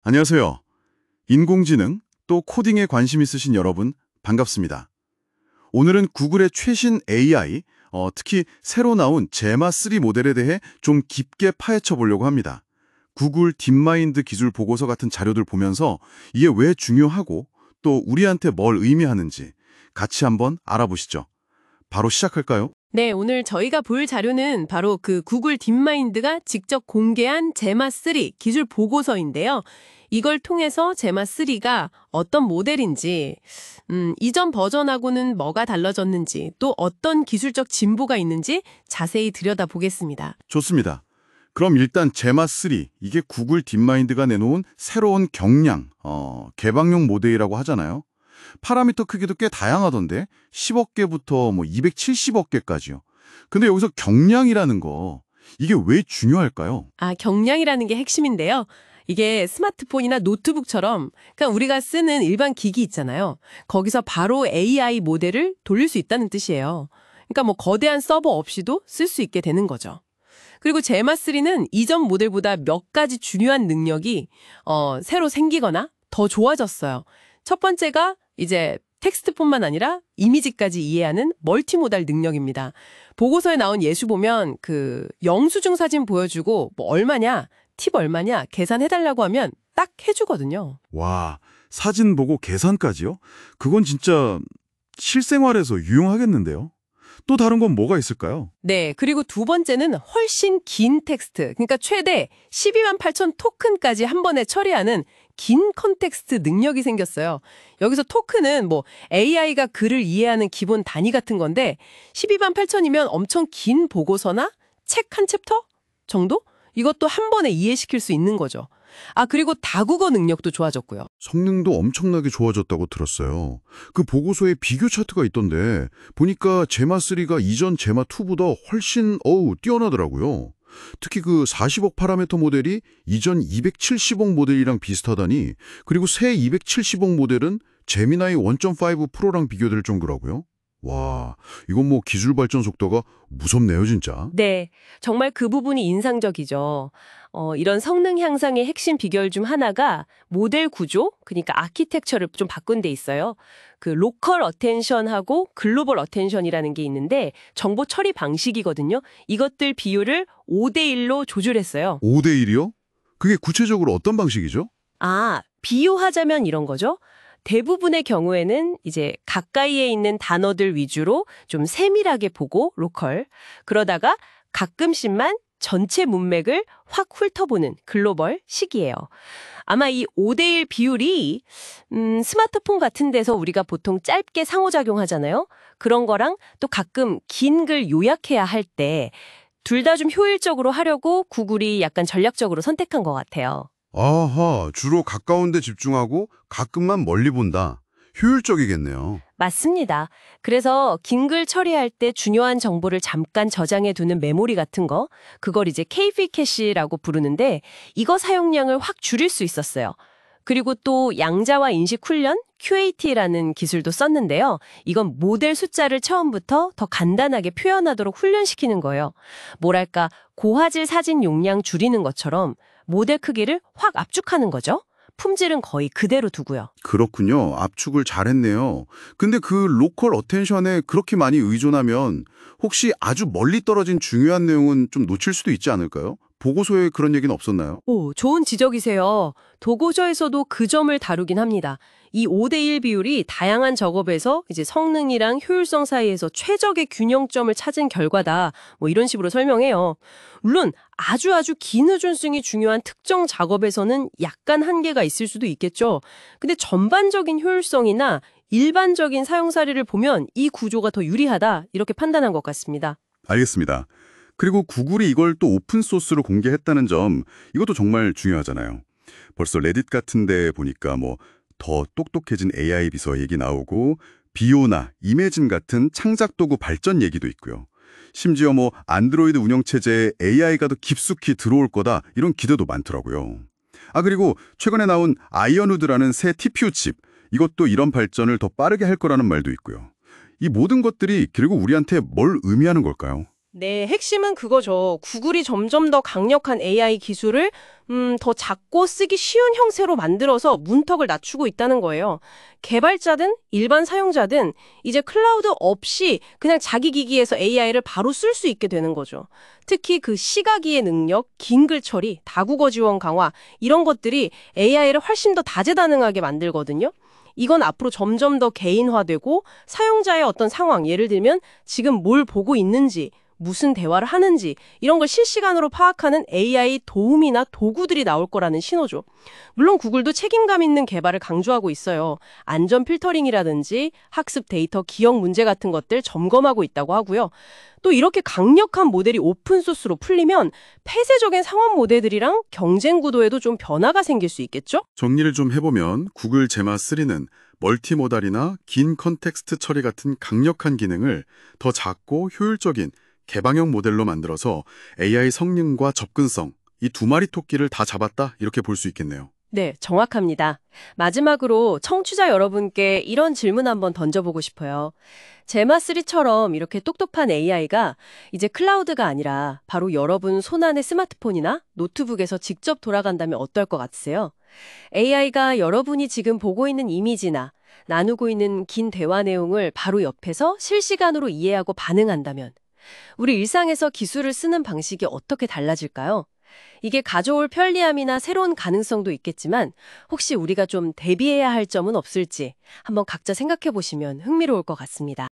안녕하세요. 인공지능 또 코딩에 관심 있으신 여러분 반갑습니다. 오늘은 구글의 최신 AI, 특히 새로 나온 제마3 모델에 대해 좀 깊게 파헤쳐 보려고 합니다. 구글 딥마인드 기술 보고서 같은 자료들 보면서 이게 왜 중요하고 또 우리한테 뭘 의미하는지 같이 한번 알아보시죠. 바로 시작할까요? 네, 오늘 저희가 볼 자료는 바로 그 구글 딥마인드가 직접 공개한 제마3 기술 보고서인데요. 이걸 통해서 제마3가 어떤 모델인지, 이전 버전하고는 뭐가 달라졌는지, 또 어떤 기술적 진보가 있는지 자세히 들여다보겠습니다. 좋습니다. 그럼 일단 제마3, 이게 구글 딥마인드가 내놓은 새로운 경량, 개방용 모델이라고 하잖아요. 파라미터 크기도 꽤 다양하던데 10억 개부터 270억 개까지요. 근데 여기서 경량이라는 거, 이게 왜 중요할까요? 경량이라는 게 핵심인데요. 이게 스마트폰이나 노트북처럼 그러니까 우리가 쓰는 일반 기기 있잖아요. 거기서 바로 AI 모델을 돌릴 수 있다는 뜻이에요. 그러니까 거대한 서버 없이도 쓸 수 있게 되는 거죠. 그리고 제마3는 이전 모델보다 몇 가지 중요한 능력이 새로 생기거나 더 좋아졌어요. 첫 번째가 이제 텍스트뿐만 아니라 이미지까지 이해하는 멀티모달 능력입니다. 보고서에 나온 예시 보면 그 영수증 사진 보여주고 얼마냐, 팁 얼마냐 계산해달라고 하면 딱 해주거든요. 와, 사진 보고 계산까지요? 그건 진짜 실생활에서 유용하겠는데요? 또 다른 건 뭐가 있을까요? 네, 그리고 두 번째는 훨씬 긴 텍스트, 그러니까 최대 12만 8천 토큰까지 한 번에 처리하는 긴 컨텍스트 능력이 생겼어요. 여기서 토큰은 AI가 글을 이해하는 기본 단위 같은 건데 12만 8천이면 엄청 긴 보고서나 책 한 챕터 정도? 이것도 한 번에 이해시킬 수 있는 거죠. 그리고 다국어 능력도 좋아졌고요. 성능도 엄청나게 좋아졌다고 들었어요. 그 보고서에 비교 차트가 있던데 보니까 제마3가 이전 제마2보다 훨씬 뛰어나더라고요. 특히 그 40억 파라미터 모델이 이전 270억 모델이랑 비슷하다니, 그리고 새 270억 모델은 제미나이 1.5 프로랑 비교될 정도라고요? 와, 이건 기술 발전 속도가 무섭네요, 진짜. 네, 정말 그 부분이 인상적이죠. 이런 성능 향상의 핵심 비결 중 하나가 모델 구조, 그러니까 아키텍처를 좀 바꾼 데 있어요. 그 로컬 어텐션하고 글로벌 어텐션이라는 게 있는데 정보 처리 방식이거든요. 이것들 비율을 5대1로 조절했어요. 5대1이요? 그게 구체적으로 어떤 방식이죠? 비유하자면 이런 거죠. 대부분의 경우에는 이제 가까이에 있는 단어들 위주로 좀 세밀하게 보고 로컬, 그러다가 가끔씩만 전체 문맥을 확 훑어보는 글로벌 식이에요. 아마 이 5대1 비율이 스마트폰 같은 데서 우리가 보통 짧게 상호작용하잖아요. 그런 거랑 또 가끔 긴 글 요약해야 할 때 둘 다 좀 효율적으로 하려고 구글이 약간 전략적으로 선택한 것 같아요. 아하, 주로 가까운 데 집중하고 가끔만 멀리 본다. 효율적이겠네요. 맞습니다. 그래서 긴 글 처리할 때 중요한 정보를 잠깐 저장해 두는 메모리 같은 거, 그걸 이제 KV 캐시라고 부르는데 이거 사용량을 확 줄일 수 있었어요. 그리고 또 양자와 인식 훈련, QAT라는 기술도 썼는데요. 이건 모델 숫자를 처음부터 더 간단하게 표현하도록 훈련시키는 거예요. 뭐랄까, 고화질 사진 용량 줄이는 것처럼 모델 크기를 확 압축하는 거죠. 품질은 거의 그대로 두고요. 그렇군요. 압축을 잘했네요. 근데 그 로컬 어텐션에 그렇게 많이 의존하면 혹시 아주 멀리 떨어진 중요한 내용은 좀 놓칠 수도 있지 않을까요? 보고서에 그런 얘기는 없었나요? 좋은 지적이세요. 도고서에서도 그 점을 다루긴 합니다. 이 5대1 비율이 다양한 작업에서 이제 성능이랑 효율성 사이에서 최적의 균형점을 찾은 결과다. 이런 식으로 설명해요. 물론 아주 긴 의존성이 중요한 특정 작업에서는 약간 한계가 있을 수도 있겠죠. 근데 전반적인 효율성이나 일반적인 사용 사례를 보면 이 구조가 더 유리하다. 이렇게 판단한 것 같습니다. 알겠습니다. 그리고 구글이 이걸 또 오픈소스로 공개했다는 점, 이것도 정말 중요하잖아요. 벌써 레딧 같은 데 보니까 더 똑똑해진 AI 비서 얘기 나오고 비오나 이매진 같은 창작 도구 발전 얘기도 있고요. 심지어 안드로이드 운영체제에 AI가 더 깊숙이 들어올 거다, 이런 기대도 많더라고요. 그리고 최근에 나온 아이언우드라는 새 TPU 칩, 이것도 이런 발전을 더 빠르게 할 거라는 말도 있고요. 이 모든 것들이 결국 우리한테 뭘 의미하는 걸까요? 네, 핵심은 그거죠. 구글이 점점 더 강력한 AI 기술을 더 작고 쓰기 쉬운 형태로 만들어서 문턱을 낮추고 있다는 거예요. 개발자든 일반 사용자든 이제 클라우드 없이 그냥 자기 기기에서 AI를 바로 쓸 수 있게 되는 거죠. 특히 그 시각이해 능력, 긴 글 처리, 다국어 지원 강화 이런 것들이 AI를 훨씬 더 다재다능하게 만들거든요. 이건 앞으로 점점 더 개인화되고 사용자의 어떤 상황, 예를 들면 지금 뭘 보고 있는지, 무슨 대화를 하는지 이런 걸 실시간으로 파악하는 AI 도움이나 도구들이 나올 거라는 신호죠. 물론 구글도 책임감 있는 개발을 강조하고 있어요. 안전 필터링이라든지 학습 데이터 기억 문제 같은 것들 점검하고 있다고 하고요. 또 이렇게 강력한 모델이 오픈소스로 풀리면 폐쇄적인 상업 모델들이랑 경쟁 구도에도 좀 변화가 생길 수 있겠죠? 정리를 좀 해보면 구글 제마 3는 멀티모달이나 긴 컨텍스트 처리 같은 강력한 기능을 더 작고 효율적인 개방형 모델로 만들어서 AI 성능과 접근성, 이 두 마리 토끼를 다 잡았다 이렇게 볼 수 있겠네요. 네, 정확합니다. 마지막으로 청취자 여러분께 이런 질문 한번 던져보고 싶어요. 제마3처럼 이렇게 똑똑한 AI가 이제 클라우드가 아니라 바로 여러분 손안의 스마트폰이나 노트북에서 직접 돌아간다면 어떨 것 같으세요? AI가 여러분이 지금 보고 있는 이미지나 나누고 있는 긴 대화 내용을 바로 옆에서 실시간으로 이해하고 반응한다면 우리 일상에서 기술을 쓰는 방식이 어떻게 달라질까요? 이게 가져올 편리함이나 새로운 가능성도 있겠지만 혹시 우리가 좀 대비해야 할 점은 없을지 한번 각자 생각해 보시면 흥미로울 것 같습니다.